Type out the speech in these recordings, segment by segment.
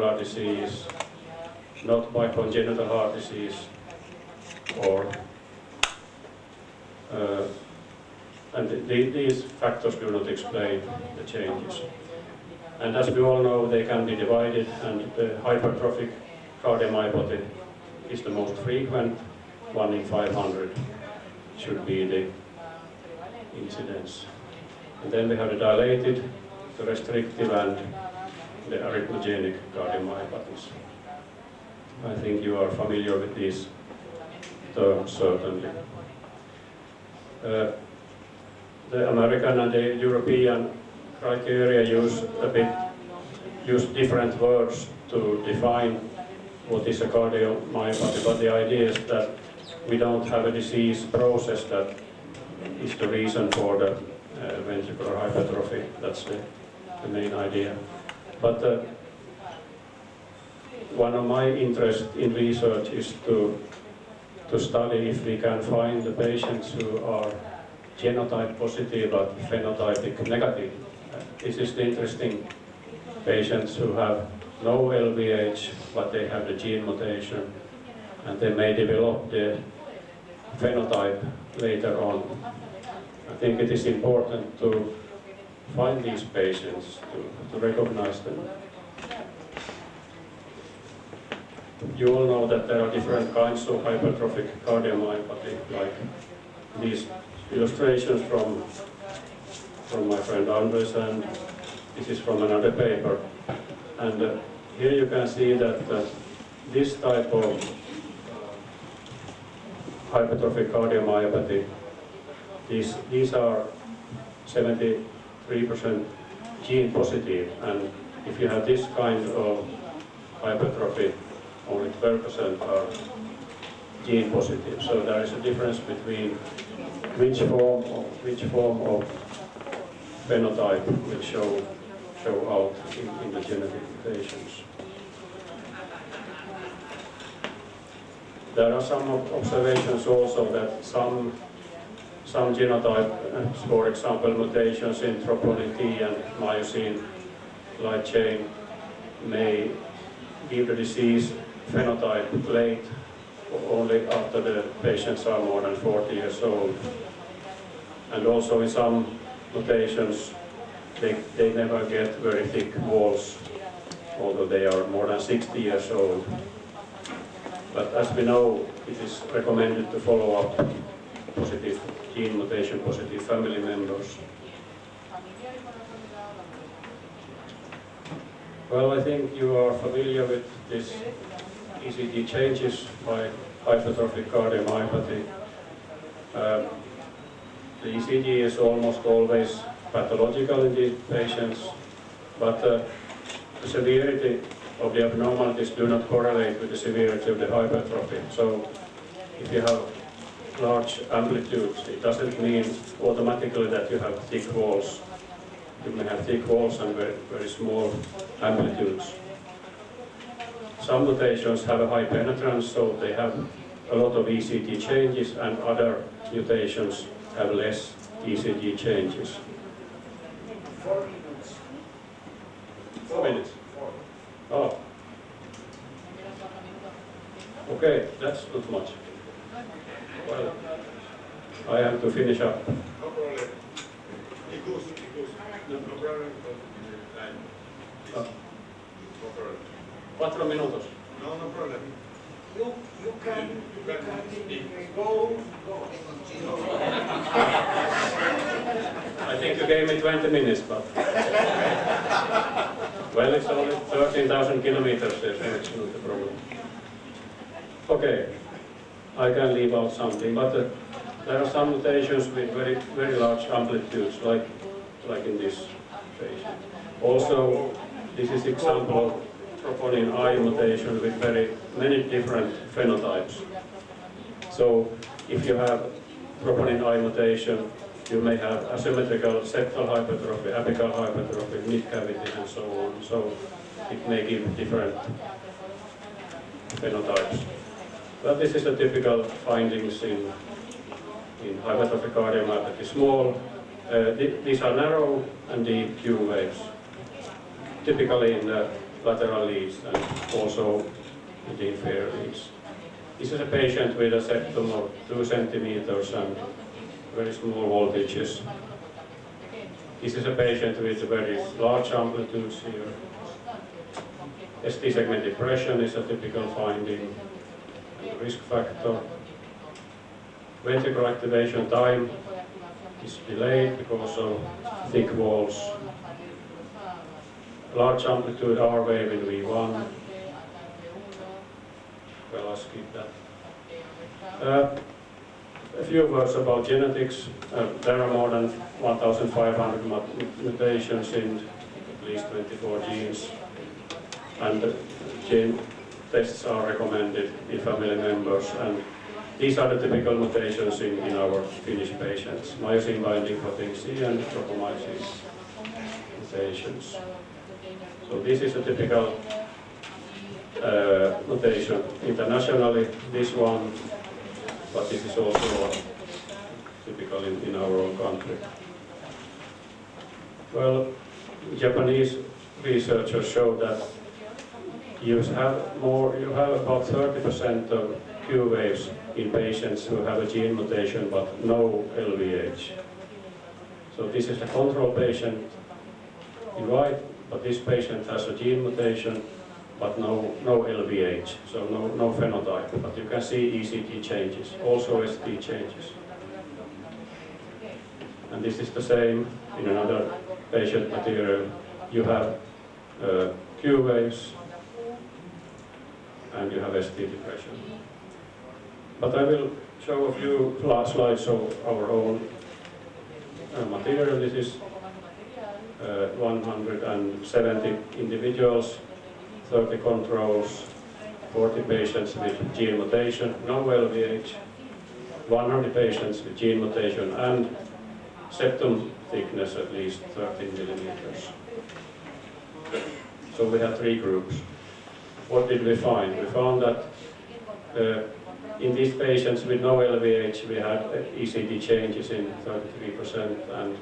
heart disease, not by congenital heart disease, or and these factors do not explain the changes. And as we all know, they can be divided, and the hypertrophic cardiomyopathy is the most frequent, 1 in 500 should be the incidence. And then we have the dilated, the restrictive, and the arrhythmogenic cardiomyopathies. I think you are familiar with these terms, certainly. The American and the European criteria use different words to define what is a cardiomyopathy, but the idea is that we don't have a disease process that is the reason for the ventricular hypertrophy. That's the main idea. But one of my interests in research is to study if we can find the patients who are genotype positive but phenotypic negative. This is the interesting patients who have no LVH, but they have the gene mutation, and they may develop the phenotype later on. I think it is important to find these patients, to recognize them. You all know that there are different kinds of hypertrophic cardiomyopathy, like these illustrations from my friend Andres, and this is from another paper. And here you can see that this type of hypertrophic cardiomyopathy, these are 73% gene positive, and if you have this kind of hypertrophy, only 12% are gene positive. So there is a difference between which form of phenotype will show out in the genetic mutations. There are some observations also that some genotype, for example, mutations in troponin T and myosin light chain, may give the disease phenotype late, only after the patients are more than 40 years old. And also in some mutations, they never get very thick walls, although they are more than 60 years old. But as we know, it is recommended to follow up positive gene mutation positive family members. Well, I think you are familiar with this ECG changes by hypertrophic cardiomyopathy. The ECG is almost always pathological in these patients, but the severity of the abnormalities do not correlate with the severity of the hypertrophy. So if you have large amplitudes, it doesn't mean automatically that you have thick walls. You may have thick walls and very, very small amplitudes. Some mutations have a high penetrance, so they have a lot of ECG changes, and other mutations have less ECG changes. 4 minutes. 4 minutes? 4. Oh. Okay, that's not much. Well, I have to finish up. No problem. No problem. Ah. No problem. 4 minutos. No problem. You can go and continue. I think you gave me 20 minutes, but... Well, it's only 13,000 kilometers, so it's not a problem. Okay, I can leave out something, but there are some mutations with very, very large amplitudes, like in this patient. Also, this is example of troponin I mutation with very many different phenotypes. So if you have troponin I mutation, you may have asymmetrical septal hypertrophy, apical hypertrophy, mid-cavity, and so on. So it may give different phenotypes. But this is the typical findings in hypertrophic cardiomyopathy. Small, these are narrow and deep Q waves. Typically in the lateral leads and also the inferior leads. This is a patient with a septum of 2 centimeters and very small voltages. This is a patient with very large amplitudes here. ST segment depression is a typical finding, risk factor. Ventricular activation time is delayed because of thick walls. Large amplitude R wave in V1. Well, I'll skip that. A few words about genetics. There are more than 1,500 mutations in at least 24 genes, and gene tests are recommended in family members. And these are the typical mutations in our Finnish patients: myosin binding protein C and tropomyosin mutations. So this is a typical notation internationally, this one, but this is also typical in our own country. Well, Japanese researchers show that you have about 30% of Q waves in patients who have a gene mutation but no LVH. So this is a control patient in white, but this patient has a gene mutation but no LVH, so no phenotype. But you can see ECG changes, also ST changes. And this is the same in another patient material. You have Q waves and you have ST depression. But I will show a few slides of our own material. This is 170 individuals, 30 controls, 40 patients with gene mutation, no LVH, 100 patients with gene mutation and septum thickness at least 13 millimeters. So we have 3 groups. What did we find? We found that in these patients with no LVH we had ECG changes in 33% and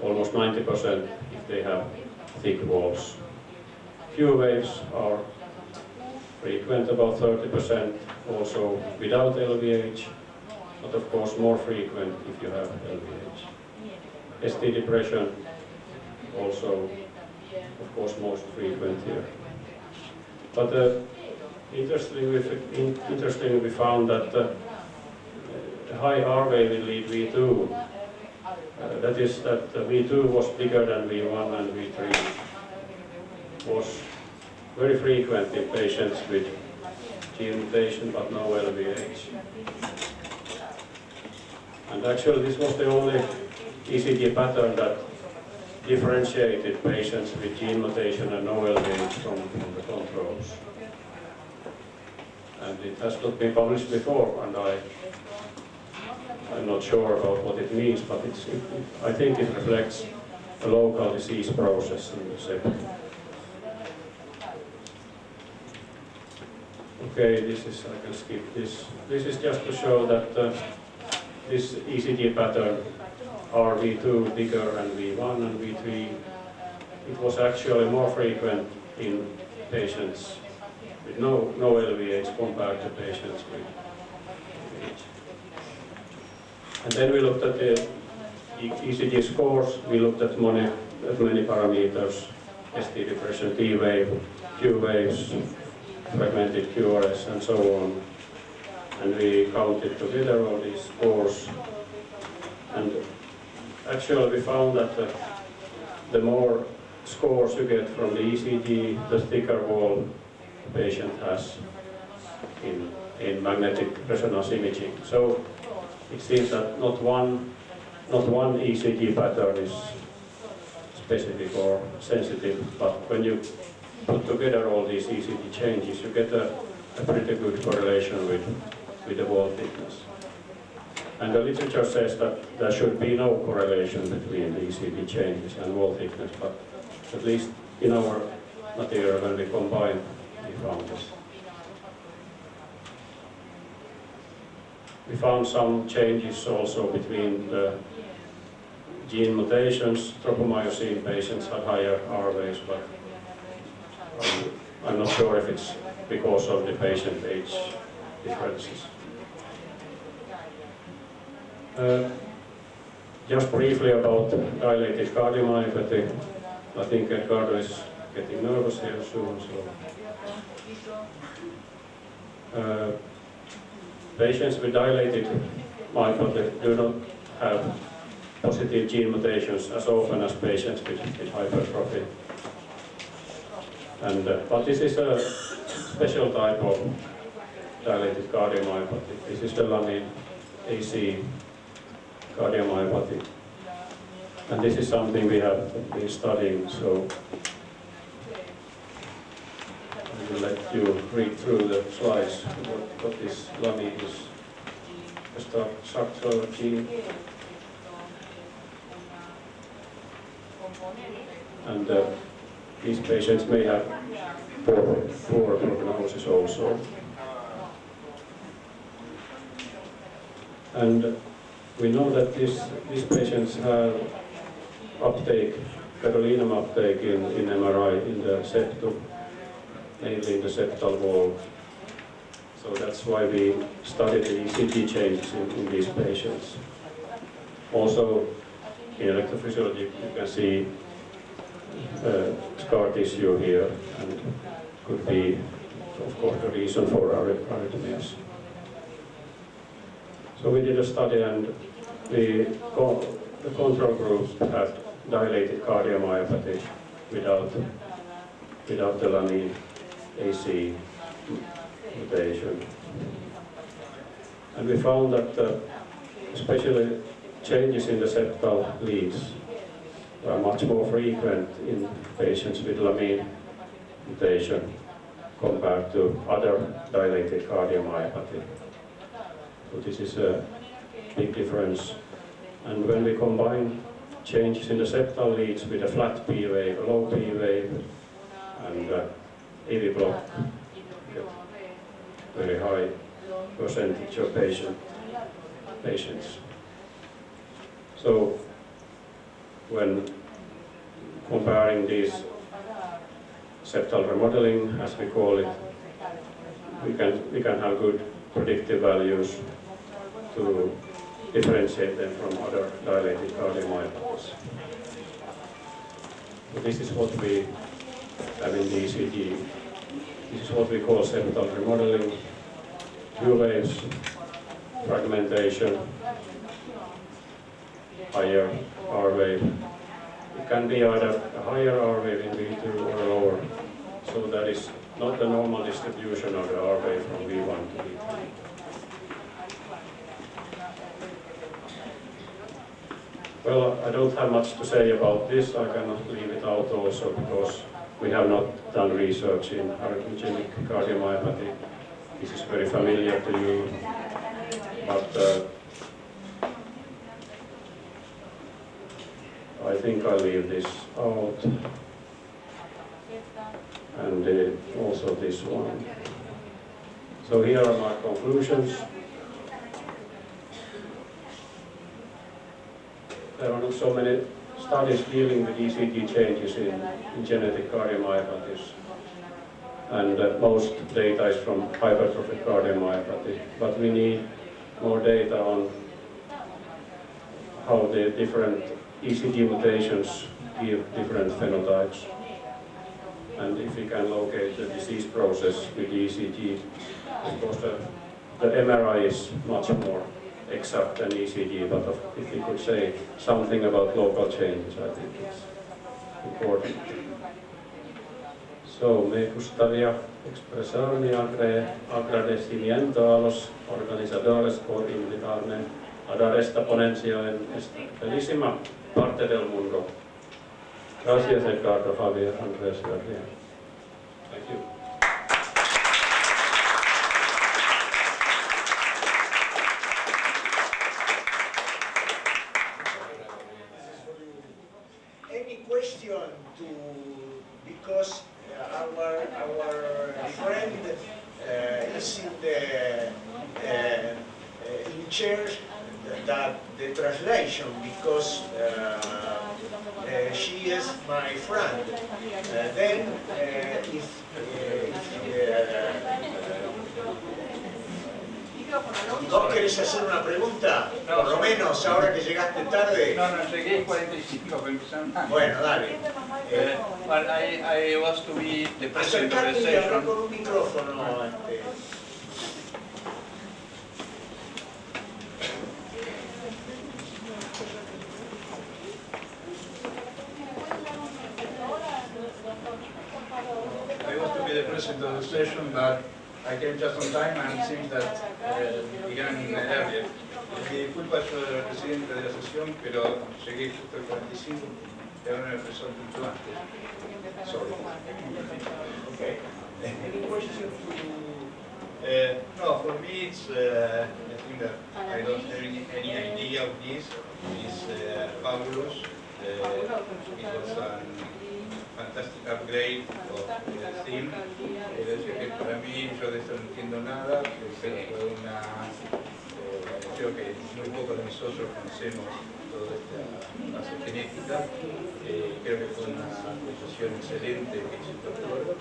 almost 90% if they have thick walls. Q waves are frequent, about 30%, also without LVH, but of course more frequent if you have LVH. ST depression also, of course, most frequent here. But interestingly, we found that high R wave in lead V2, that is that V2 was bigger than V1 and V3, was very frequent in patients with gene mutation but no LVH. And actually this was the only ECG pattern that differentiated patients with gene mutation and no LVH from the controls. And it has not been published before, and I'm not sure about what it means, but I think it reflects a local disease process in the septum. Okay, I can skip this. This is just to show that this ECG pattern, RV2 bigger than V1 and V3, it was actually more frequent in patients with no LVH compared to patients with LVH. And then we looked at the ECG scores. We looked at many parameters: ST depression, T wave, Q waves, fragmented QRS, and so on. And we counted together all these scores. And actually we found that the more scores you get from the ECG, the thicker wall the patient has in magnetic resonance imaging. So it seems that not one ECG pattern is specific or sensitive, but when you put together all these ECG changes, you get a pretty good correlation with the wall thickness. And the literature says that there should be no correlation between the ECG changes and wall thickness, but at least in our material, when we combine, we found this. We found some changes also between the gene mutations. Tropomyosin patients had higher R waves, but I'm not sure if it's because of the patient age differences. Just briefly about dilated cardiomyopathy. I think Edgardo is getting nervous here soon. So, patients with dilated myopathy do not have positive gene mutations as often as patients with hypertrophy. And, but this is a special type of dilated cardiomyopathy. This is the lamin AC cardiomyopathy. And this is something we have been studying, so I will let you read through the slides what this lamin is. A structural gene. And these patients may have poor prognosis also. And we know that these patients have uptake, gadolinium uptake in MRI in the septum, mainly in the septal wall. So that's why we studied the ECG changes in these patients. Also, in electrophysiology, you can see scar tissue here, and could be, of course, the reason for arrhythmias. So we did a study, and the control group had dilated cardiomyopathy without the lamin AC mutation. And we found that especially changes in the septal leads are much more frequent in patients with lamin mutation compared to other dilated cardiomyopathy. So this is a big difference. And when we combine changes in the septal leads with a flat P wave, a low P wave, and AV block, get very high percentage of patients. So when comparing these septal remodeling, as we call it, we can have good predictive values to differentiate them from other dilated cardiomyopathies. So this is what we have in the ECG. This is what we call septal remodeling, U waves, fragmentation, higher R wave. It can be either a higher R wave in V2 or a lower. So that is not the normal distribution of the R wave from V1 to V3. Well, I don't have much to say about this. I cannot leave it out also because we have not done research in arrhythmogenic cardiomyopathy. This is very familiar to you, but I think I'll leave this out, and also this one. So here are my conclusions. There are not so many studies dealing with ECG changes in genetic cardiomyopathies, and most data is from hypertrophic cardiomyopathy, but we need more data on how the different ECG mutations give different phenotypes, and if we can locate the disease process with ECG, because the MRI is much more exact than ECG, but if we could say something about local changes, I think it's important. So, me gustaría expresar mi agradecimiento a los organizadores por invitarme a dar esta ponencia en esta bellísima parte del mundo. Gracias, Edgardo, Javier, Andrés, y Adrián. Thank you. Any question because our friend is in the in chairs, that the translation, because she is my friend. Then, if ¿vos querés hacer una pregunta? Por lo menos ahora que llegaste tarde. No, llegué en 45, pero empezaron antes. Bueno, dale. But I was to be the president of the Acercate y hablar session. con un micrófono. I was to be the president of the session, but I came just on time and it seems that began earlier. Me disculpa, yo era el presidente de la sesión, pero llegué justo al 45 y ahora me empezó mucho antes. Sorry. Okay. Any question No, for me it's, I think that I don't have any idea of this. It's fabulous. It was a fantastic upgrade of the theme. Es decir, que para mí, yo de esto no entiendo nada, pero fue una... creo que muy pocos de nosotros conocemos toda esta base genética. Creo que fue una decisión excelente que hizo el doctor.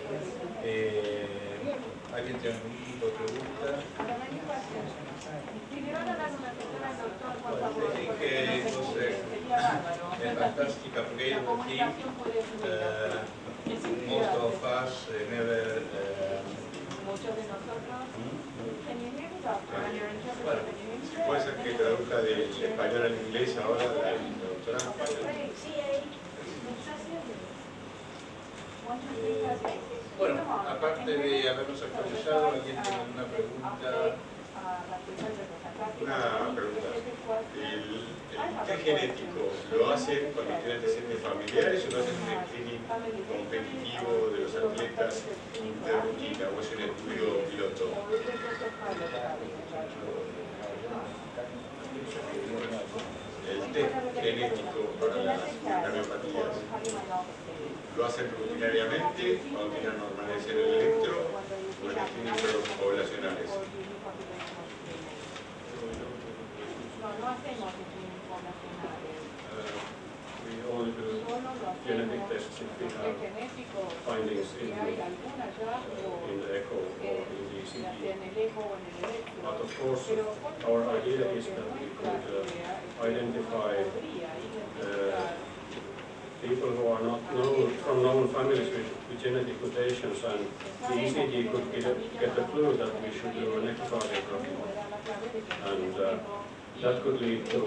¿Alguien tiene algún tipo de pregunta? I think it was a fantastic upgrade of the team. Most of us never... Bueno, si puede ser que traduzca del español al inglés ahora, la doctora. Bueno, aparte de habernos actualizado, ¿alguien tiene alguna pregunta? Una pregunta. ¿El test genético lo hacen cuando tienen antecedentes familiares o lo hacen en un screening competitivo de los atletas de rutina o es un estudio piloto? El test genético para las cardiopatía lo hacen rutinariamente cuando tienen anormalidades en el electro o en screenings poblacionales. No hacemos screening poblacionales. We only do genetic tests if we have findings in the echo or in the ECG. But of course, our idea is that we could identify people who are not known from known families with genetic mutations, and the ECG could get a clue that we should do an echocardiography. And that could lead to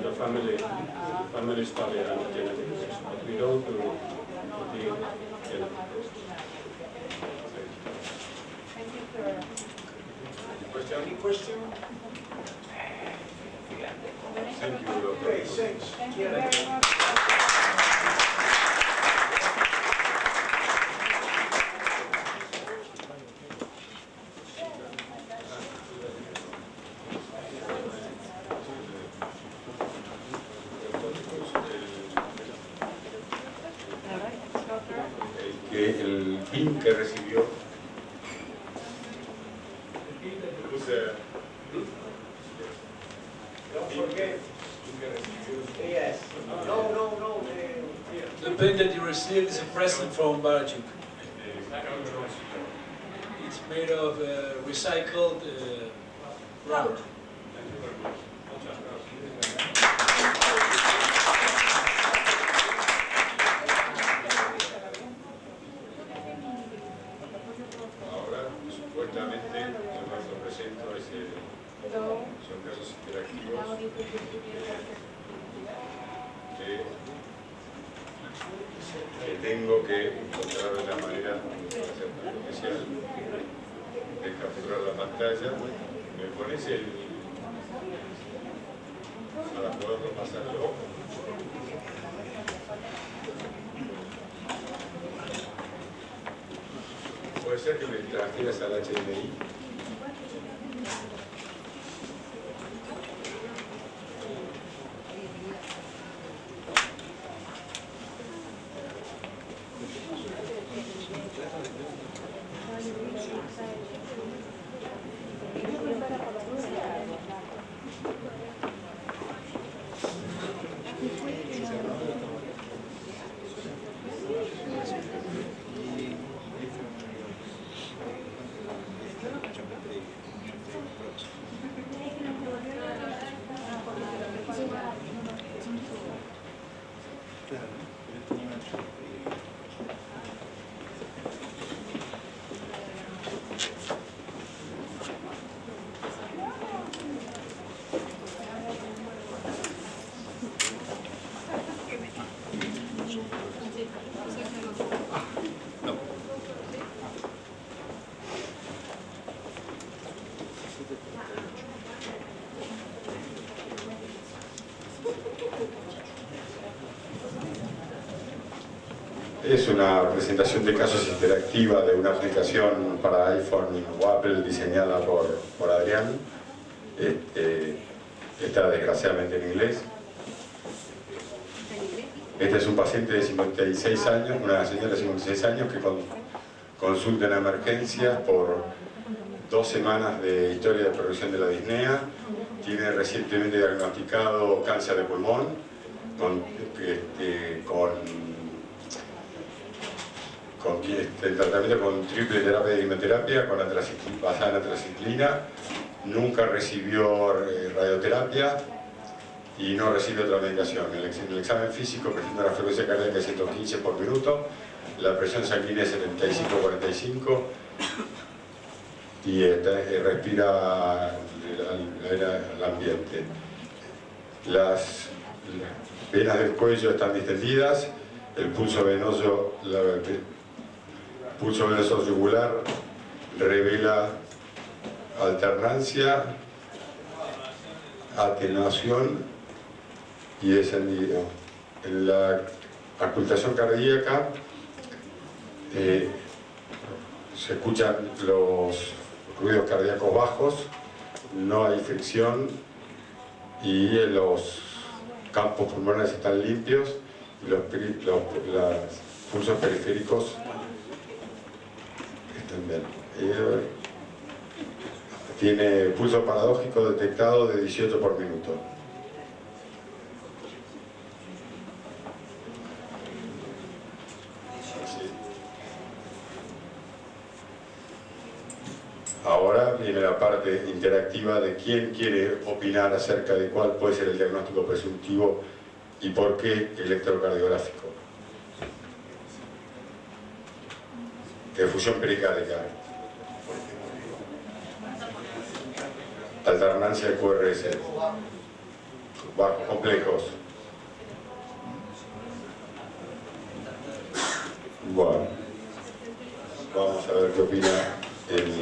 the family study and genetic test, but we don't do the genetic test. Any question? Thank you, doctor. Okay, thanks. Thank you very much. El PIN que recibió Don't forget. Yes. No. The pen that you received is a present from Barajuk. It's made of recycled rubber. ahora supuestamente yo cuando presento son casos interactivos que tengo que encontrar la manera especial de capturar la pantalla. Me pones para poderlo pasarlo. Puede ser que me transfieras al HDMI. es una presentación de casos interactiva de una aplicación para iPhone o Apple diseñada por Adrián. Está desgraciadamente en inglés. Este es un paciente de 56 años, una señora de 56 años que consulta en emergencias por 2 semanas de historia de progresión de la disnea. Tiene recientemente diagnosticado cáncer de pulmón con el tratamiento con triple terapia de quimioterapia basada en antraciclina. Nunca recibió radioterapia y no recibe otra medicación. En el examen físico presenta una frecuencia cardíaca de 115 por minuto, la presión sanguínea es 75-45 y respira al ambiente. Las venas del cuello están distendidas, el pulso venoso yugular revela alternancia, atenuación y descendido. En la auscultación cardíaca se escuchan los ruidos cardíacos bajos, no hay fricción y los campos pulmonares están limpios y los pulsos periféricos están bien. Tiene pulso paradójico detectado de 18 por minuto. Ahora viene la parte interactiva de quién quiere opinar acerca de cuál puede ser el diagnóstico presuntivo y por qué electrocardiográfico. Efusión pericárdica. Alternancia de QRS. Bajos complejos. Bueno, vamos a ver qué opina el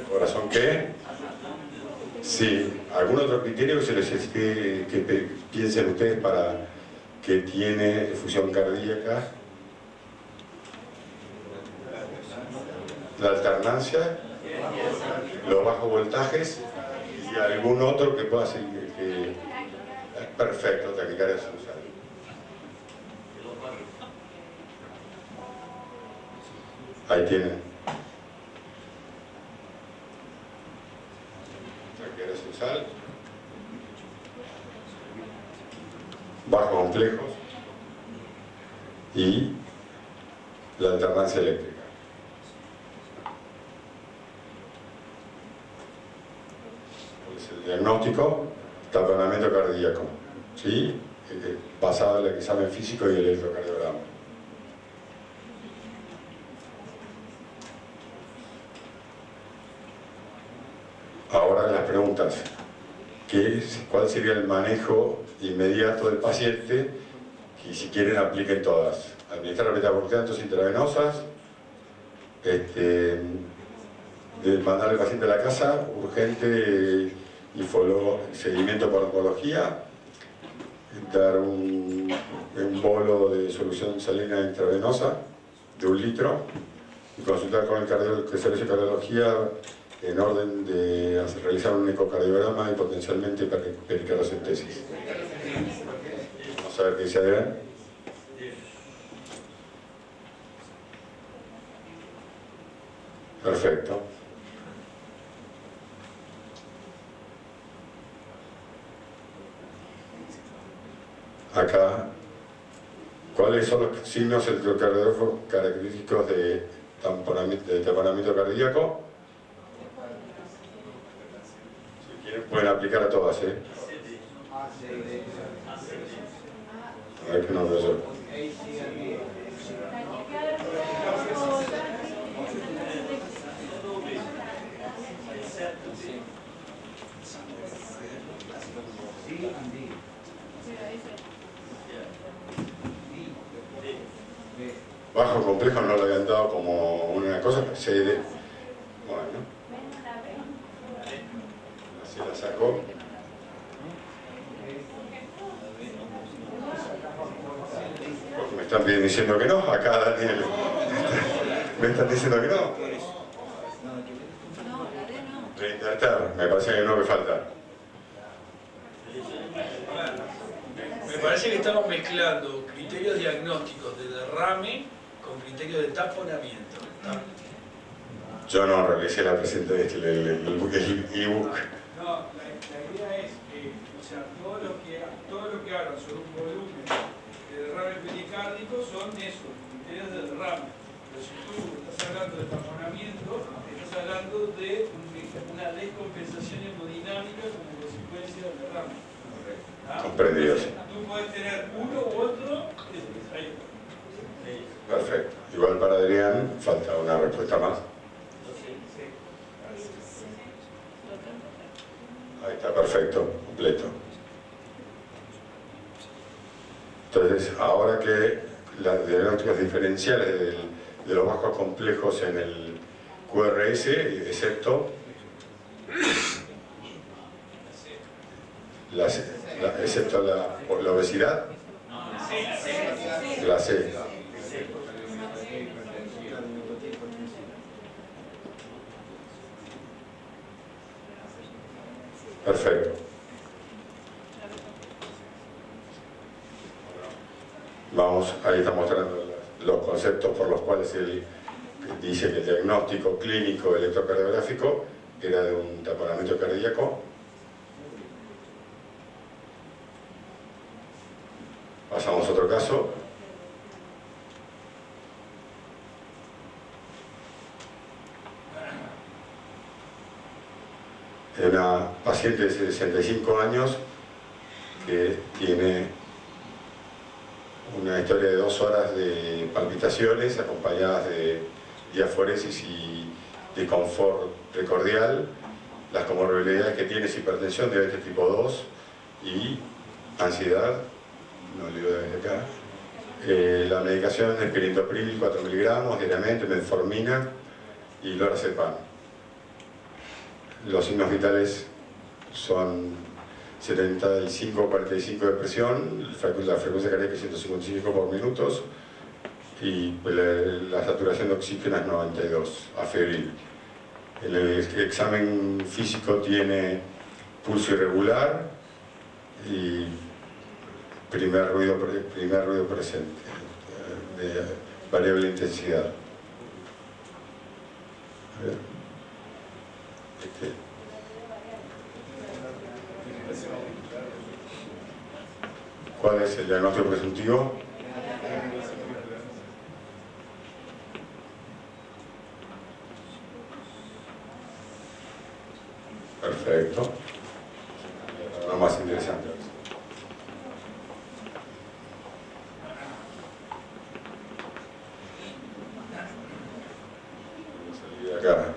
corazón. ¿Qué? Sí, ¿algún otro criterio que piensen ustedes para que tiene efusión cardíaca? La alternancia, los bajos voltajes y algún otro que pueda ser que es perfecto, taquicardia sinusal. Ahí tienen. Taquicardia sinusal. Bajos complejos y la alternancia eléctrica. El diagnóstico, taponamiento cardíaco, ¿sí? Basado en el examen físico y el electrocardiograma. Ahora las preguntas. ¿Cuál sería el manejo inmediato del paciente? Y si quieren apliquen todas. Administrar beta-glucanos intravenosas, mandar al paciente a la casa, urgente seguimiento por oncología, dar un bolo de solución salina intravenosa de 1 litro y consultar con el servicio de cardiología en orden de realizar un ecocardiograma y potencialmente pericardiocentesis. Vamos a ver qué dice Adrián. Perfecto. Acá, ¿cuáles son los signos electrocardiográficos característicos de taponamiento cardíaco? Si quieren pueden aplicar a todas, ¿eh? A ver que no veo yo. Bajo complejo no lo habían dado como una cosa, bueno, así la sacó. Porque me están diciendo que no, acá Daniel. Me están diciendo que no. No, la D no. Reinsertar, me parece que no me falta. Me parece que estamos mezclando criterios diagnósticos de derrame con criterios de taponamiento. Yo no realicé la presentación, el ebook. No, la idea es que, o sea, todo lo que hablan sobre un volumen de derrame pericárdico son esos, criterios de derrame. Pero si tú estás hablando de taponamiento, estás hablando de una descompensación hemodinámica como consecuencia del derrame. Comprendido, sí. Tú puedes tener uno u otro, ahí. Perfecto. Igual para Adrián falta una respuesta más. Ahí está, perfecto, completo. Entonces, ahora que las diagnósticos diferenciales de los bajos complejos en el QRS, excepto la obesidad, la C. Perfecto. Vamos, ahí está mostrando los conceptos por los cuales él dice que el diagnóstico clínico electrocardiográfico era de un taponamiento cardíaco. Pasamos a otro caso. Una paciente de 65 años que tiene una historia de 2 horas de palpitaciones acompañadas de diaforesis y de confort precordial. Las comorbilidades que tiene es hipertensión, diabetes tipo 2 y ansiedad, no leo desde acá. La medicación es perindopril 4 miligramos diariamente, metformina y lorazepam. Los signos vitales son 75-45 de presión, la frecuencia cardíaca es 155 por minutos y la saturación de oxígeno es 92 a febril. El examen físico tiene pulso irregular y primer ruido presente, de variable intensidad. A ver. ¿Cuál es el diagnóstico presuntivo? Perfecto. Lo más interesante. Salí de acá.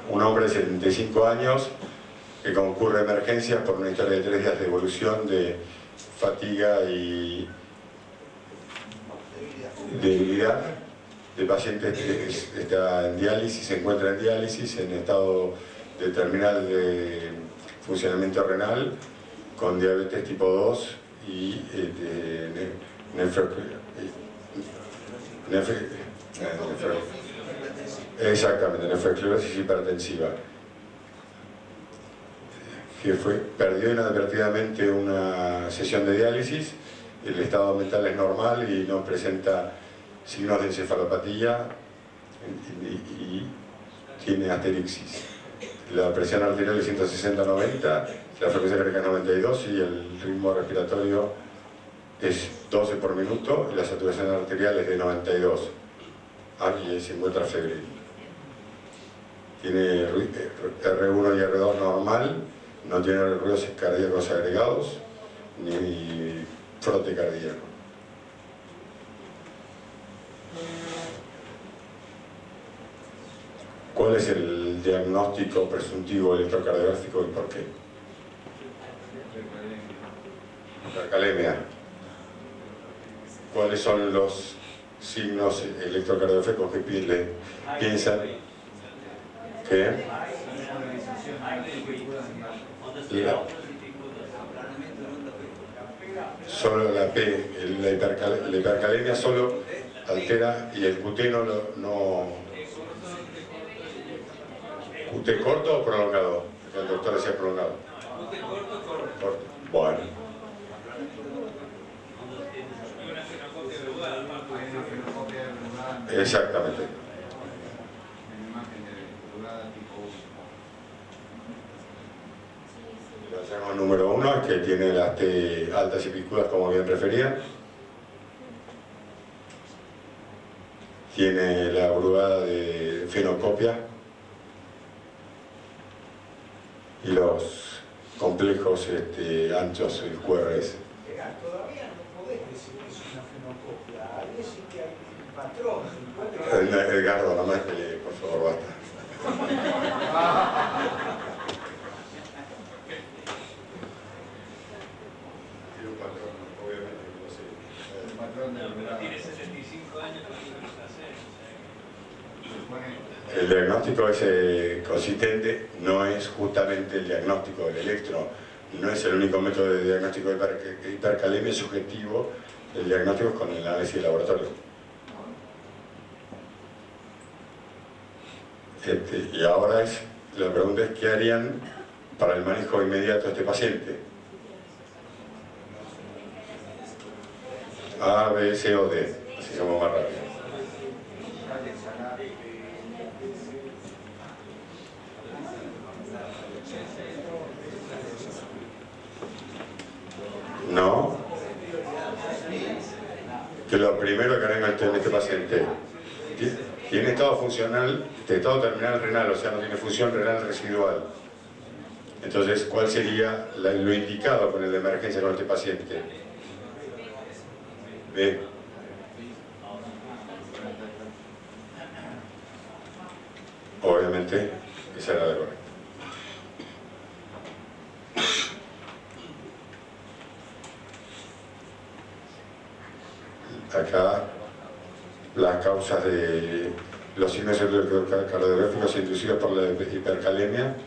Un hombre de 75 años que concurre a emergencias por una historia de 3 días de evolución de fatiga y debilidad. El paciente está en diálisis, se encuentra en diálisis en estado de terminal de funcionamiento renal con diabetes tipo 2 y exactamente, nefroesclerosis hipertensiva, que perdió inadvertidamente una sesión de diálisis. El estado mental es normal y no presenta signos de encefalopatía y tiene asterixis. La presión arterial es 160-90, la frecuencia cardíaca es 92 y el ritmo respiratorio es 12 por minuto y la saturación arterial es de 92. Y se encuentra febril. tiene R1 y R2 normal, no tiene ruidos cardíacos agregados, ni frote cardíaco. ¿Cuál es el diagnóstico presuntivo electrocardiográfico y por qué? Hipercalemia. ¿Cuáles son los signos electrocardiográficos que piensan? ¿Qué? Solo la P, la hipercalemia solo altera y el QT no. ¿QT corto o prolongado? El doctor decía prolongado. QT corto. Corto. Bueno. Exactamente. El hallazgo número 1 es que tiene las T altas y picudas, como bien refería. Tiene la brugada de fenocopia y los complejos anchos, el QRS. Todavía no podés decir que es una fenocopia, hay que decir que hay patrones. Edgardo, no me peleé, por favor, basta. Tiene un patrón, obviamente, no sé. El patrón de Pero tiene 75 años, no tiene que hacer. El diagnóstico ese consistente no es justamente el diagnóstico del electro, no es el único método de diagnóstico de hipercalemia subjetivo, el diagnóstico es con el análisis de laboratorio. Y ahora la pregunta es ¿qué harían para el manejo inmediato de este paciente? A, B, C o D, así somos más rápidos. No. Que lo primero que harán en este paciente tiene estado funcional, estado terminal renal, o sea, no tiene función renal residual. Entonces, ¿cuál sería lo indicado con el de emergencia con este paciente? B. Obviamente, esa era la correcta. Acá las causas de los signos electrocardiográficos inducidos por la hipercalemia.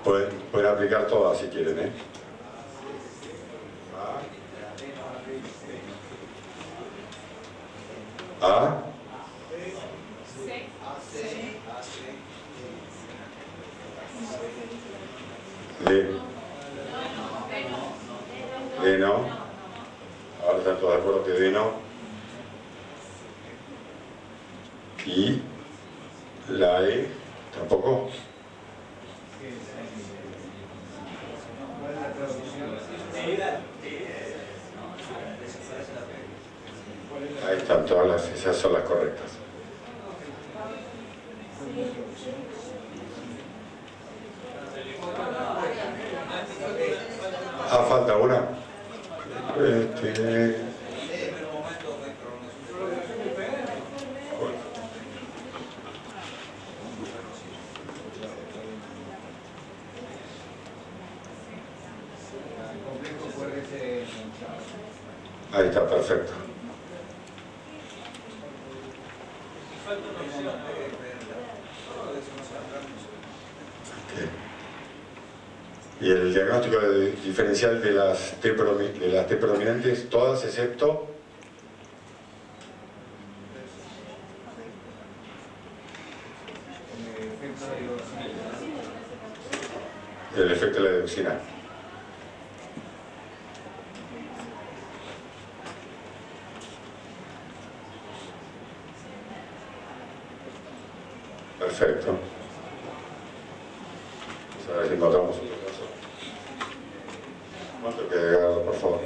Pueden aplicar todas si quieren, ¿eh? A. D. D no. Ahora están todos de acuerdo que D no. Y la E tampoco. Ahí están todas esas son las correctas. Ah, falta una. Ahí está, perfecto. Y el diagnóstico diferencial de las T predominantes, todas excepto el efecto de la dioxina. Perfecto. Vamos a ver si encontramos otro caso. ¿Cuánto queda, por favor?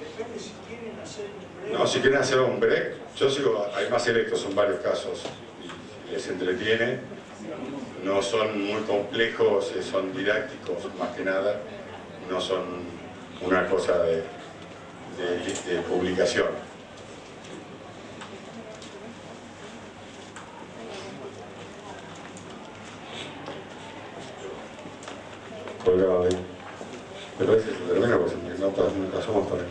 Depende si quieren hacer un breve. No, si quieren hacer un break, yo sigo, hay más electos, son varios casos, y les entretiene, no son muy complejos, son didácticos más que nada, no son una cosa de publicación. Colgado ahí. Me parece que se termina porque nunca somos para él.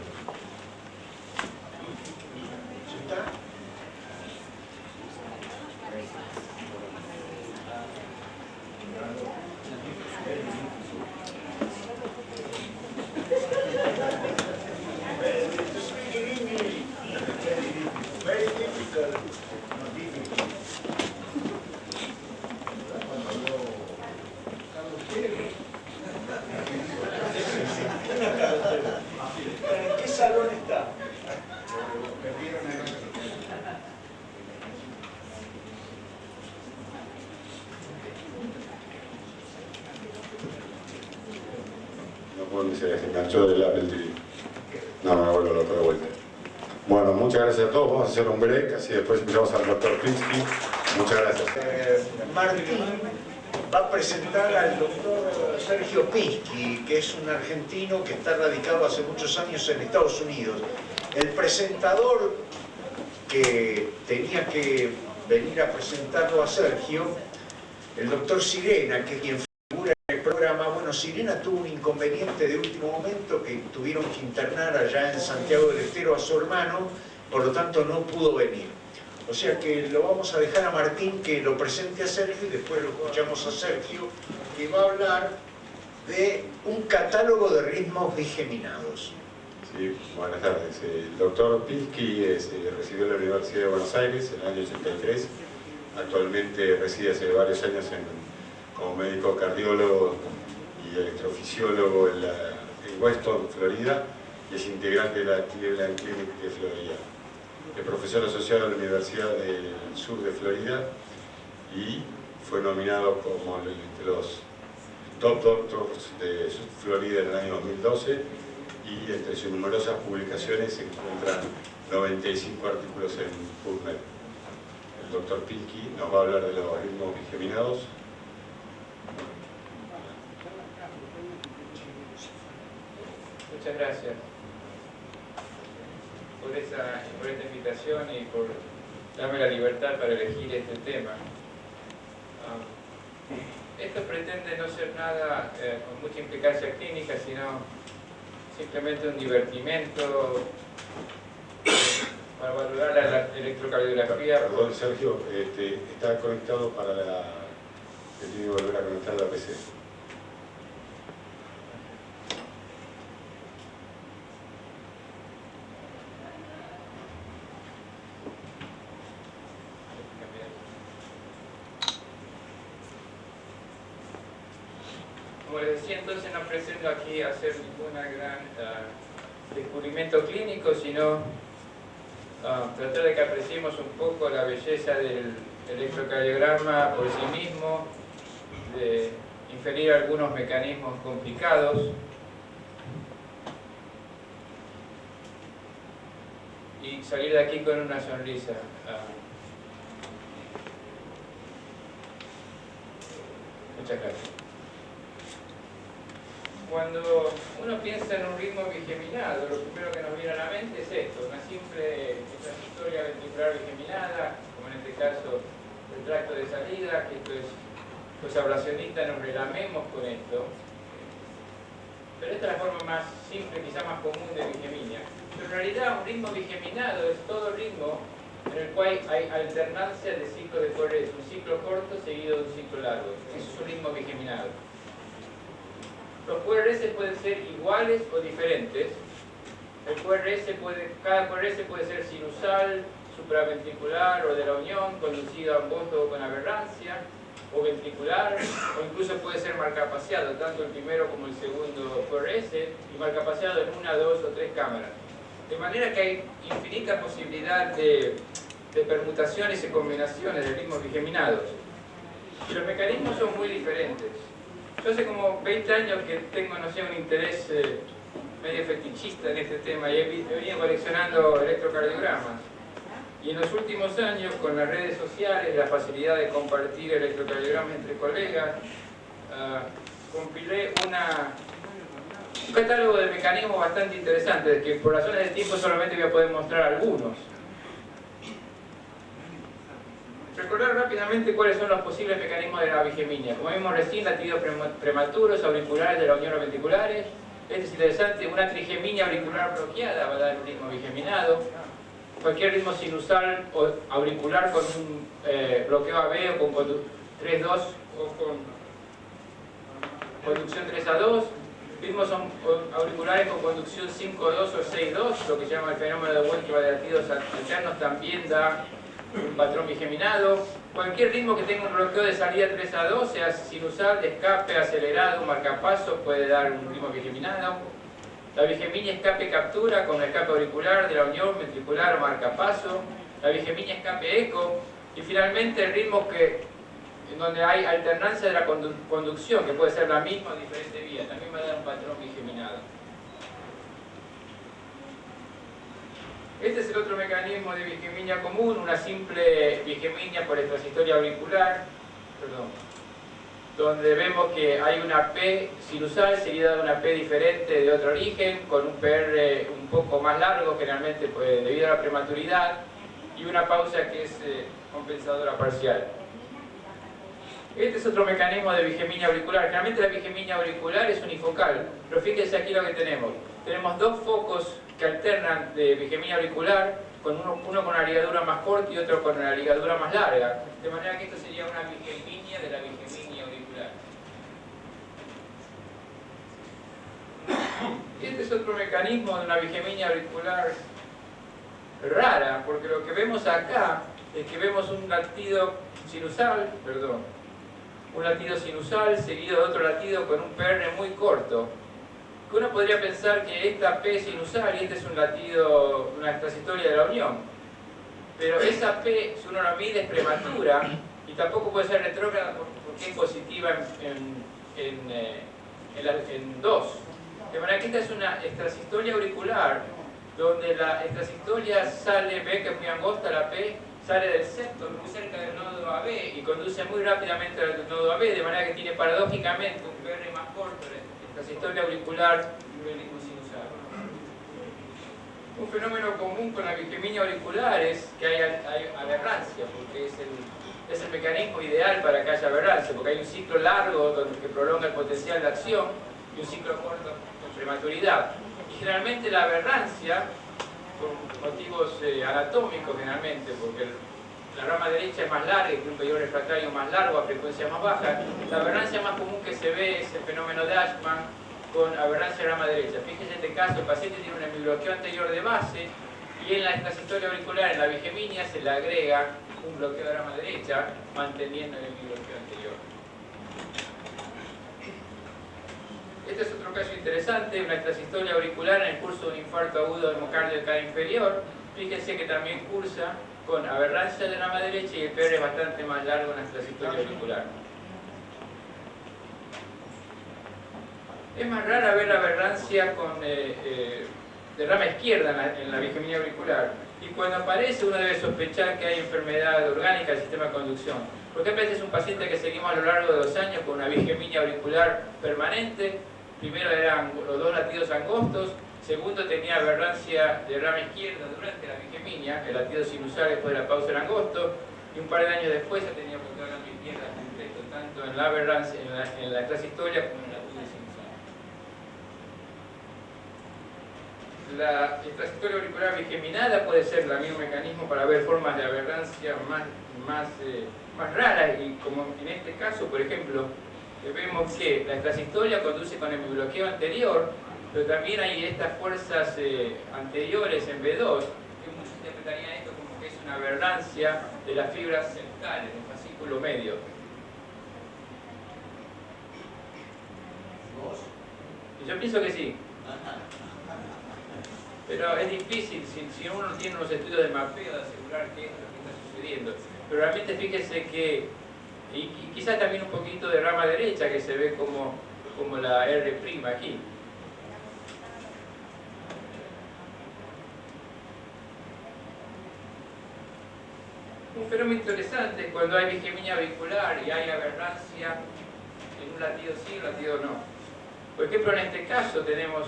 ¿En qué salón está? No puedo ni se desenganchó del Apple TV. No, me vuelvo loco de vuelta. Bueno, muchas gracias a todos. Vamos a hacer un break, así después empezamos al doctor Pinsky. Muchas gracias. Martín va a presentar al doctor Sergio Pinsky, que es un argentino que está radicado hace muchos años en Estados Unidos. El presentador que tenía que venir a presentarlo a Sergio, el doctor Sirena, que es quien figura en el programa. Bueno, Sirena tuvo un inconveniente de último momento, que tuvieron que internar allá en Santiago del Estero a su hermano, por lo tanto no pudo venir. O sea que lo vamos a dejar a Martín que lo presente a Sergio y después lo escuchamos a Sergio, que va a hablar de un catálogo de ritmos bigeminados. Sí, buenas tardes. El doctor Pinsky residió en la Universidad de Buenos Aires en el año 83. Actualmente reside hace varios años como médico cardiólogo y electrofisiólogo en Weston, Florida, y es integrante de la Cleveland Clinic de Florida. Es profesor asociado a la Universidad del Sur de Florida y fue nominado como entre los Top Doctors de Florida en el año 2012, y entre sus numerosas publicaciones se encuentran 95 artículos en PubMed. El doctor Pinsky nos va a hablar de los ritmos bigeminados. Muchas gracias por esta invitación y por darme la libertad para elegir este tema. Esto pretende no ser nada con mucha implicancia clínica, sino simplemente un divertimento para valorar la electrocardiografía. Perdón, Sergio, está conectado para la... que tiene que volver a conectar la PC. Como les decía, entonces no pretendo aquí hacer ningún gran descubrimiento clínico, sino tratar de que apreciemos un poco la belleza del electrocardiograma por sí mismo, de inferir algunos mecanismos complicados y salir de aquí con una sonrisa. Muchas gracias. Cuando uno piensa en un ritmo bigeminado, lo primero que nos viene a la mente es esto, una simple historia ventricular bigeminada, como en este caso el tracto de salida, que esto es, los ablacionistas nos relamemos con esto. Pero esta es la forma más simple, quizá más común de bigeminia. Pero en realidad un ritmo bigeminado es todo ritmo en el cual hay alternancia de ciclo de QRS, un ciclo corto seguido de un ciclo largo. Eso es un ritmo bigeminado. Los QRS pueden ser iguales o diferentes. Cada QRS puede ser sinusal, supraventricular o de la unión, conducido a voto con aberrancia, o ventricular, o incluso puede ser marcapaseado, tanto el primero como el segundo QRS, y marcapaseado en una, dos o tres cámaras. De manera que hay infinita posibilidad de permutaciones y combinaciones de ritmos bigeminados. Y los mecanismos son muy diferentes. Yo hace como 20 años que tengo, no sé, un interés medio fetichista en este tema y he venido coleccionando electrocardiogramas. Y en los últimos años, con las redes sociales, la facilidad de compartir electrocardiogramas entre colegas, compilé un catálogo de mecanismos bastante interesantes, que por razones de tiempo solamente voy a poder mostrar algunos. Recordar rápidamente cuáles son los posibles mecanismos de la bigeminia. Como vimos recién, latidos prematuros, auriculares de la unión ventriculares. Este es interesante, una trigeminia auricular bloqueada va a dar un ritmo bigeminado. Cualquier ritmo sinusal o auricular con un bloqueo AB o con 3-2 o con conducción 3-2. Ritmos auriculares con conducción 5-2 o 6-2, lo que se llama el fenómeno de Wolff, que va de latidos alternos, también da un patrón bigeminado. Cualquier ritmo que tenga un bloqueo de salida 3-2, sea sinusal, de escape, acelerado, marcapaso, puede dar un ritmo bigeminado. La bigeminia escape-captura con escape auricular de la unión ventricular o marcapaso. La bigeminia escape-eco. Y finalmente el ritmo en donde hay alternancia de la conducción, que puede ser la misma o diferente vía, también va a dar un patrón bigeminado. Este es el otro mecanismo de bigeminia común, una simple bigeminia por extrasistolia auricular, donde vemos que hay una P sinusal seguida de una P diferente de otro origen, con un PR un poco más largo, generalmente pues, debido a la prematuridad, y una pausa que es compensadora parcial. Este es otro mecanismo de bigeminia auricular. Generalmente la bigeminia auricular es unifocal, pero fíjense aquí lo que tenemos. Tenemos dos focos que alternan de bigeminia auricular, con uno con una ligadura más corta y otro con una ligadura más larga. De manera que esto sería una bigeminia de la bigeminia auricular. Y este es otro mecanismo de una bigeminia auricular rara, porque lo que vemos acá es que vemos un latido sinusal, un latido sinusal seguido de otro latido con un PR muy corto. Que uno podría pensar que esta P sinusal y este es un latido, una extrasistolia de la unión. Pero esa P, si uno la mide, es prematura y tampoco puede ser retrógrada porque es positiva en 2. De manera que esta es una extrasistolia auricular donde la extrasistolia sale, ve que es muy angosta la P, sale del septo, muy cerca del nodo AB y conduce muy rápidamente al nodo AB, de manera que tiene paradójicamente un PR más corto, la extrasistolia auricular y el ritmo sinusal. Un fenómeno común con la bigeminia auricular es que hay aberrancia, porque es el mecanismo ideal para que haya aberrancia, porque hay un ciclo largo que prolonga el potencial de acción y un ciclo corto con prematuridad. Y generalmente la aberrancia, por motivos anatómicos generalmente, porque la rama derecha es más larga y tiene un periodo refractario más largo a frecuencia más baja, la aberrancia más común que se ve es el fenómeno de Ashman con aberrancia de rama derecha. Fíjense en este caso, el paciente tiene un hemibloqueo anterior de base y en la extrasistolia auricular, en la bigeminia, se le agrega un bloqueo de rama derecha manteniendo el hemibloqueo anterior. Este es otro caso interesante, una extrasistolia auricular en el curso de un infarto agudo del miocardio del cara inferior. Fíjense que también cursa con aberrancia de la rama derecha y el PR es bastante más largo en la extrasistolia auricular. Es más rara ver la aberrancia con de rama izquierda en la bigeminia auricular. Y cuando aparece uno debe sospechar que hay enfermedad orgánica del sistema de conducción. Por ejemplo, este es un paciente que seguimos a lo largo de 2 años con una bigeminia auricular permanente. Primero eran los 2 latidos angostos, segundo tenía aberrancia de rama izquierda durante la bigeminia, el latido sinusal después de la pausa era angosto, y un par de años después ya tenía bloqueo de rama izquierda completo, tanto en la aberrancia, en la extrasistolia como en el latido sinusal. La extrasistolia auricular bigeminada puede ser el mismo mecanismo para ver formas de aberrancia más raras, y como en este caso, por ejemplo, vemos que la extrasistolia conduce con el hemibloqueo anterior, pero también hay estas fuerzas anteriores en B2, que muchos interpretarían esto como que es una aberrancia de las fibras septales, del fascículo medio. Y yo pienso que sí. Pero es difícil, si uno no tiene unos estudios de mapeo, de asegurar qué es lo que está sucediendo. Pero realmente fíjense que, y quizás también un poquito de rama derecha que se ve como la R' aquí. Un fenómeno interesante es cuando hay bigeminia auricular y hay aberrancia en un latido sí y un latido no. Por ejemplo, en este caso tenemos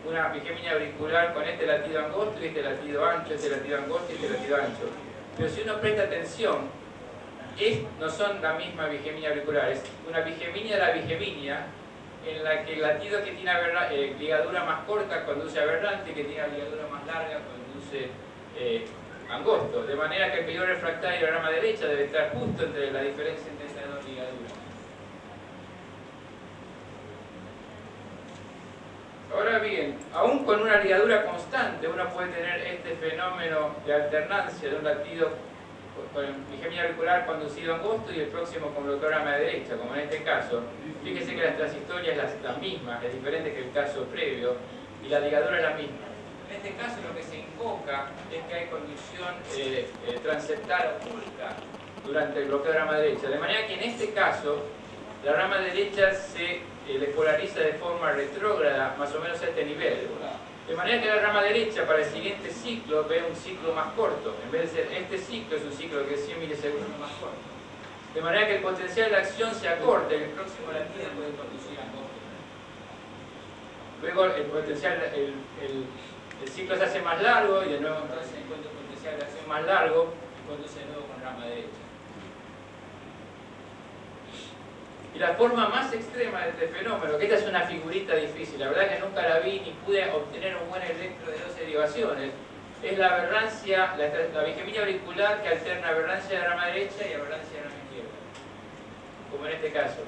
una bigeminia auricular con este latido angosto y este latido ancho, este latido angosto y este latido ancho. Pero si uno presta atención, no son la misma bigeminia auricular, es una bigeminia de la bigeminia, en la que el latido que tiene ligadura más corta conduce a aberrante y que tiene ligadura más larga conduce angosto. De manera que el periodo refractario de la rama derecha debe estar justo entre la diferencia entre estas dos ligaduras. Ahora bien, aún con una ligadura constante, uno puede tener este fenómeno de alternancia de un latido con bigeminia auricular conducido angosto y el próximo con bloqueo de rama derecha, como en este caso. Fíjese que la transhistoria es la misma, es diferente que el caso previo, y la ligadura es la misma. En este caso lo que se invoca es que hay conducción transeptal oculta durante el bloqueo de rama derecha, de manera que en este caso la rama derecha se despolariza de forma retrógrada más o menos a este nivel. De manera que la rama derecha para el siguiente ciclo ve un ciclo más corto. En vez de ser este ciclo, es un ciclo que es 100 milisegundos más corto. De manera que el potencial de acción se acorta y el próximo latido puede conducir a angosto. Luego el ciclo se hace más largo y de nuevo entonces se encuentra un potencial de acción más largo y conduce de nuevo con rama derecha. Y la forma más extrema de este fenómeno, que esta es una figurita difícil, la verdad que nunca la vi ni pude obtener un buen electro de 12 derivaciones, es la aberrancia, la bigeminia auricular que alterna aberrancia de rama derecha y aberrancia de rama izquierda, como en este caso.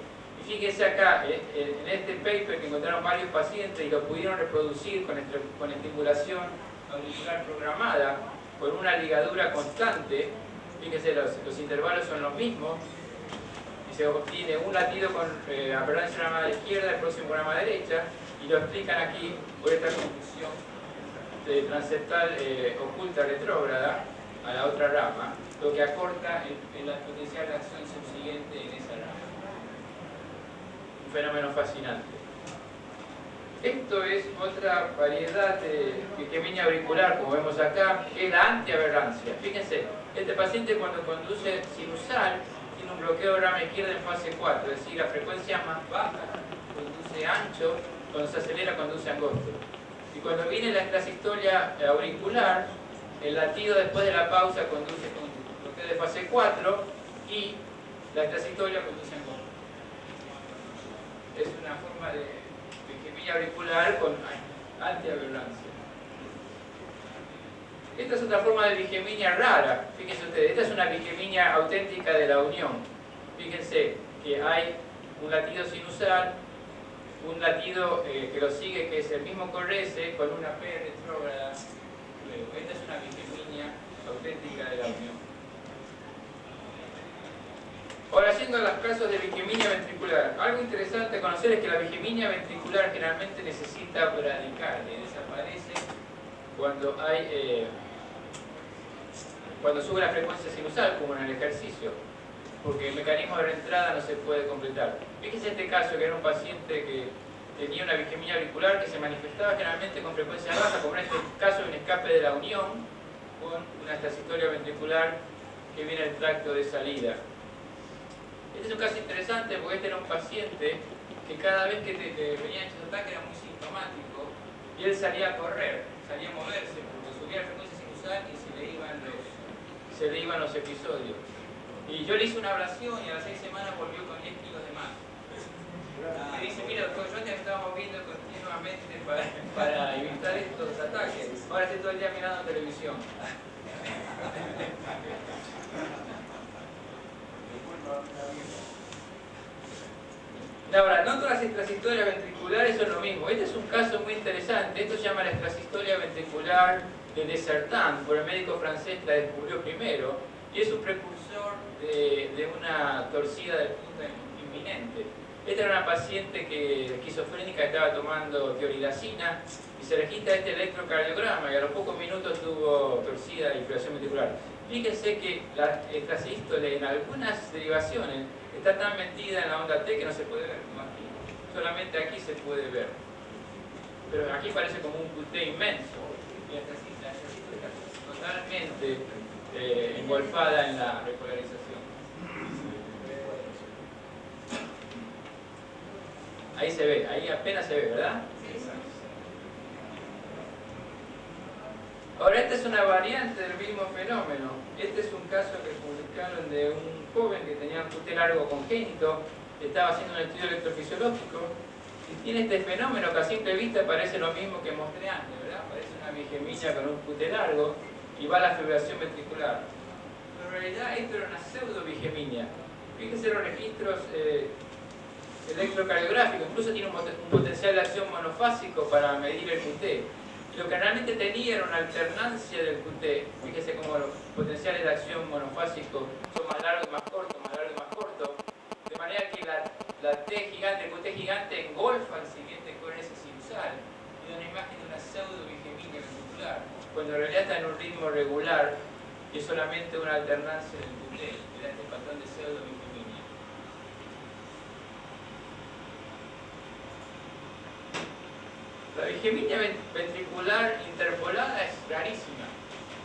Y fíjense acá, en este paper que encontraron varios pacientes y lo pudieron reproducir con estimulación auricular programada, con una ligadura constante, fíjense los intervalos son los mismos, se obtiene un latido con aberrancia de rama izquierda, el próximo con rama derecha, y lo explican aquí por esta confusión de transeptal oculta retrógrada a la otra rama, lo que acorta el potencial de acción subsiguiente en esa rama. Un fenómeno fascinante. Esto es otra variedad de bigeminia auricular, como vemos acá, que es la antiaberrancia. Fíjense, este paciente cuando conduce sinusal tiene un bloqueo de rama izquierda en fase 4, es decir, la frecuencia más baja conduce ancho, cuando se acelera conduce angosto. Y cuando viene la extrasistolia auricular, el latido después de la pausa conduce con bloqueo de fase 4 y la extrasistolia conduce angosto. Es una forma de bigeminia auricular con antiaberrancia. Esta es otra forma de bigeminia rara, fíjense ustedes, esta es una bigeminia auténtica de la unión. Fíjense que hay un latido sinusal, un latido que lo sigue, que es el mismo correse, con una P retrógrada luego. Esta es una bigeminia auténtica de la unión. Ahora, yendo a los casos de bigeminia ventricular, algo interesante a conocer es que la bigeminia ventricular generalmente necesita bradicardia, desaparece cuando hay cuando sube la frecuencia sinusal, como en el ejercicio, porque el mecanismo de reentrada no se puede completar. Fíjense este caso, que era un paciente que tenía una bigeminia auricular que se manifestaba generalmente con frecuencia baja, como en este caso un escape de la unión, con una extrasistolia ventricular que viene del tracto de salida. Este es un caso interesante porque este era un paciente que cada vez que venía estos ataques era muy sintomático y él salía a correr, salía a moverse, porque subía la frecuencia sinusal y se le iban los episodios. Y yo le hice una ablación y a las 6 semanas volvió con 10 kilos de más. Me dice, mira doctor, yo te estaba moviendo continuamente para evitar estos ataques. Ahora estoy todo el día mirando televisión. Ahora, no todas las extrasistolias ventriculares son lo mismo. Este es un caso muy interesante. Esto se llama la extrasistolia ventricular de Desertan, por el médico francés que la descubrió primero, y es un precursor de una torcida de punta inminente. Esta era una paciente esquizofrénica que estaba tomando tioridacina y se registra este electrocardiograma y a los pocos minutos tuvo torcida de infiltración ventricular. Fíjense que la extrasístole en algunas derivaciones está tan metida en la onda T que no se puede ver como aquí. Solamente aquí se puede ver. Pero aquí parece como un QT inmenso. Y la extrasístole está totalmente engolfada en la repolarización. Ahí se ve, ahí apenas se ve, ¿verdad? Ahora, esta es una variante del mismo fenómeno. Este es un caso que publicaron de un joven que tenía un QT largo congénito, estaba haciendo un estudio electrofisiológico y tiene este fenómeno que a simple vista parece lo mismo que mostré antes, ¿verdad? Parece una bigeminia con un QT largo y va a la fibrilación ventricular. Pero en realidad esto era una pseudo-bigeminia. Fíjense los registros electrocardiográficos, incluso tiene un potencial de acción monofásico para medir el QT. Lo que realmente tenía era una alternancia del QT. Fíjese cómo los potenciales de acción monofásico son más largos y más cortos, más largos y más cortos. De manera que la T gigante, el QT gigante engolfa el siguiente QRS sinusal y da una imagen de una pseudo-bigeminia ventricular, cuando en realidad está en un ritmo regular y es solamente una alternancia del QT, que da este patrón de pseudo-bigeminia. La bigeminia ventricular interpolada es rarísima.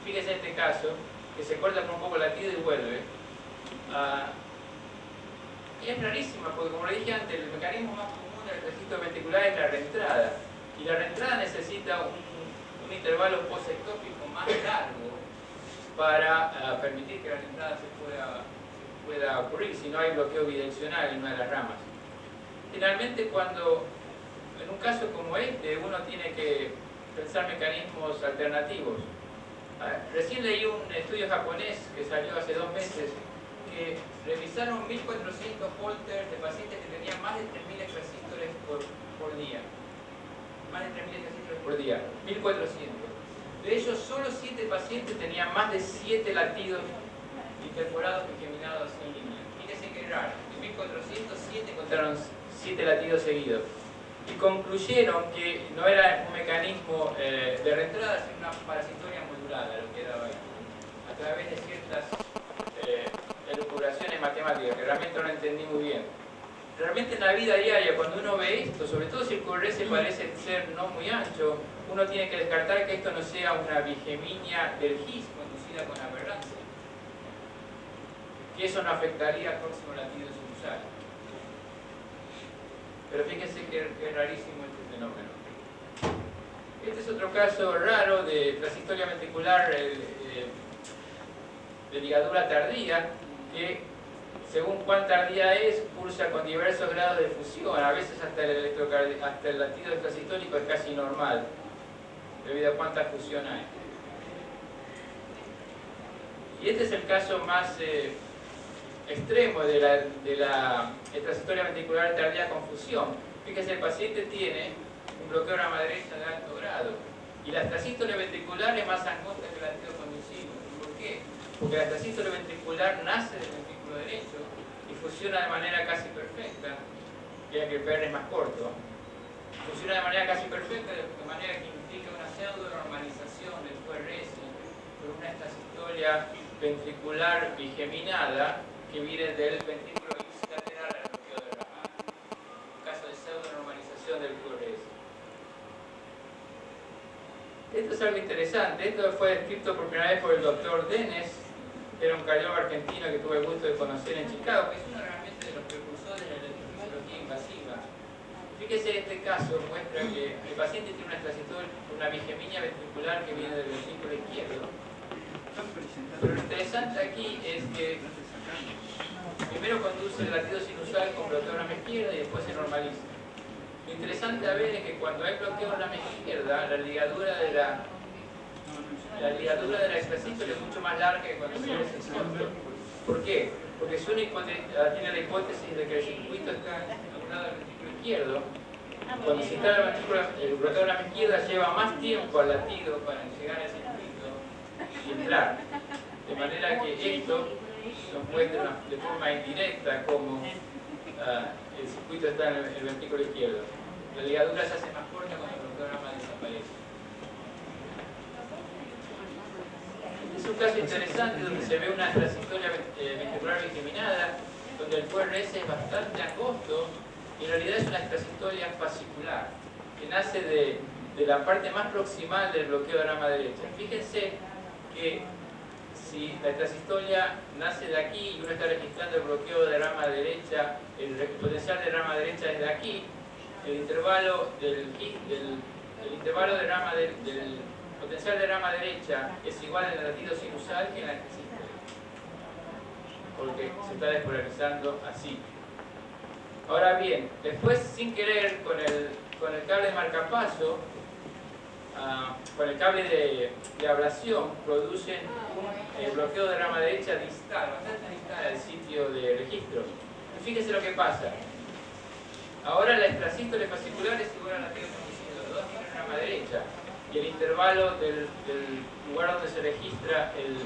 Fíjese este caso, que se corta con un poco latido y vuelve. Y es rarísima, porque como le dije antes, el mecanismo más común del registro ventricular es la reentrada. Y la reentrada necesita un intervalo posectópico más largo para permitir que la reentrada pueda ocurrir, si no hay bloqueo bidireccional en una de las ramas. Finalmente, cuando en un caso como este, uno tiene que pensar mecanismos alternativos. Recién leí un estudio japonés que salió hace 2 meses, que revisaron 1.400 holters de pacientes que tenían más de 3.000 extrasístoles por día. Más de 3.000 extrasístoles por día. 1.400. De ellos, solo 7 pacientes tenían más de 7 latidos interpolados y geminados en línea. Fíjense que raro. De 1.407 encontraron 7 latidos seguidos. Y concluyeron que no era un mecanismo de reentrada, sino una parasitoria modulada, lo que era ahí, a través de ciertas elucubraciones matemáticas, que realmente no lo entendí muy bien. Realmente en la vida diaria, cuando uno ve esto, sobre todo si el QRS parece ser no muy ancho, uno tiene que descartar que esto no sea una bigeminia del GIS conducida con aberrancia, que eso no afectaría al próximo latido sinusal. Pero fíjense que es rarísimo este fenómeno. Este es otro caso raro de trasistolia ventricular de ligadura tardía, que según cuán tardía es, pulsa con diversos grados de fusión. A veces hasta el latido extrasistólico es casi normal, debido a cuánta fusión hay. Y este es el caso más extremo de la extrasistolia ventricular tardía con fusión. Fíjese, el paciente tiene un bloqueo de la rama derecha de alto grado y la extrasístole ventricular es más angosta que el latido conducido. ¿Por qué? Porque la extrasístole ventricular nace del ventrículo derecho y fusiona de manera casi perfecta, ya que el PR es más corto. Funciona de manera casi perfecta, de manera que implica una pseudo normalización del QRS por una extrasistolia ventricular bigeminada que viene del ventrículo ipsilateral al bloqueo de rama. Un caso de pseudo-normalización del QRS. Esto es algo interesante. Esto fue descrito por primera vez por el doctor Dennis, que era un cardiólogo argentino que tuve el gusto de conocer en Chicago, que es uno realmente de los precursores de la electrofisiología invasiva. Fíjese, este caso muestra que el paciente tiene una bigeminia ventricular que viene del ventrículo izquierdo. Pero lo interesante aquí es que primero conduce el latido sinusal con bloqueo de la rama izquierda y después se normaliza. Lo interesante a ver es que cuando hay bloqueo de la rama izquierda, la ligadura de la extrasístole es mucho más larga que cuando se hace corto. ¿Por qué? Porque si uno tiene la hipótesis de que el circuito está a un lado del ventrículo izquierdo, cuando se instala el bloqueo de la rama izquierda lleva más tiempo al latido para llegar al circuito y entrar. De manera que esto nos muestra de forma indirecta cómo el circuito está en el ventrículo izquierdo. La ligadura se hace más corta cuando el programa desaparece. Es un caso interesante donde se ve una trayectoria ventricular bigeminada, donde el QRS es bastante angosto y en realidad es una trayectoria fascicular que nace de la parte más proximal del bloqueo de rama derecha. Fíjense que si la extrasistolia nace de aquí y uno está registrando el bloqueo de rama derecha, el potencial de rama derecha es de aquí, el intervalo del intervalo de rama del potencial de rama derecha es igual en el latido sinusal que en la extrasístole, porque se está despolarizando así. Ahora bien, después sin querer con el cable de marcapaso, con el cable de ablación producen un bloqueo de rama derecha distal, bastante distal al sitio de registro. Y fíjense lo que pasa. Ahora la extrasístole fascicular es igual a la que estamos diciendo, los dos tienen rama derecha y el intervalo del lugar donde se registra el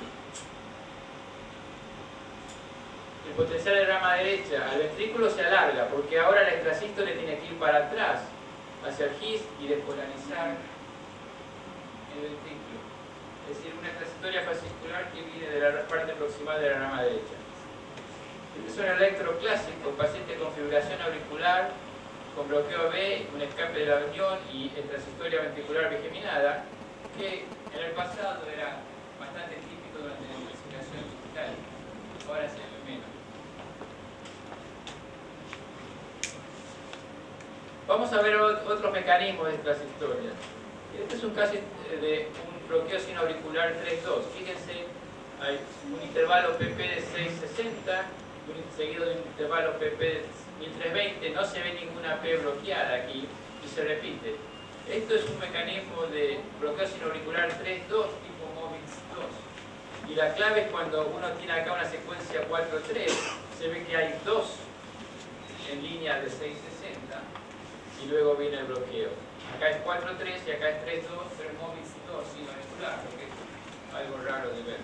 potencial de rama derecha al ventrículo se alarga porque ahora la extrasístole tiene que ir para atrás hacia el GIST y despolarizar el ventrículo. Es decir, una extrasistolia fascicular que viene de la parte proximal de la rama derecha. Este es un electroclásico, paciente con fibrilación auricular, con bloqueo B, un escape de la unión y extrasistolia ventricular bigeminada, que en el pasado era bastante típico durante la investigación digital. Ahora se ve menos. Vamos a ver otros mecanismos de extrasistolia. Este es un caso de un bloqueo sinoauricular 3-2. Fíjense, hay un intervalo PP de 660, seguido de un intervalo PP de 1320. No se ve ninguna P bloqueada aquí y se repite. Esto es un mecanismo de bloqueo sinoauricular 3-2 tipo MOVIX 2. Y la clave es cuando uno tiene acá una secuencia 4-3, se ve que hay dos en línea de 660 y luego viene el bloqueo. Acá es 4-3 y acá es 3-2, pero MOVIX 2 sinoauricular, lo que es algo raro de ver.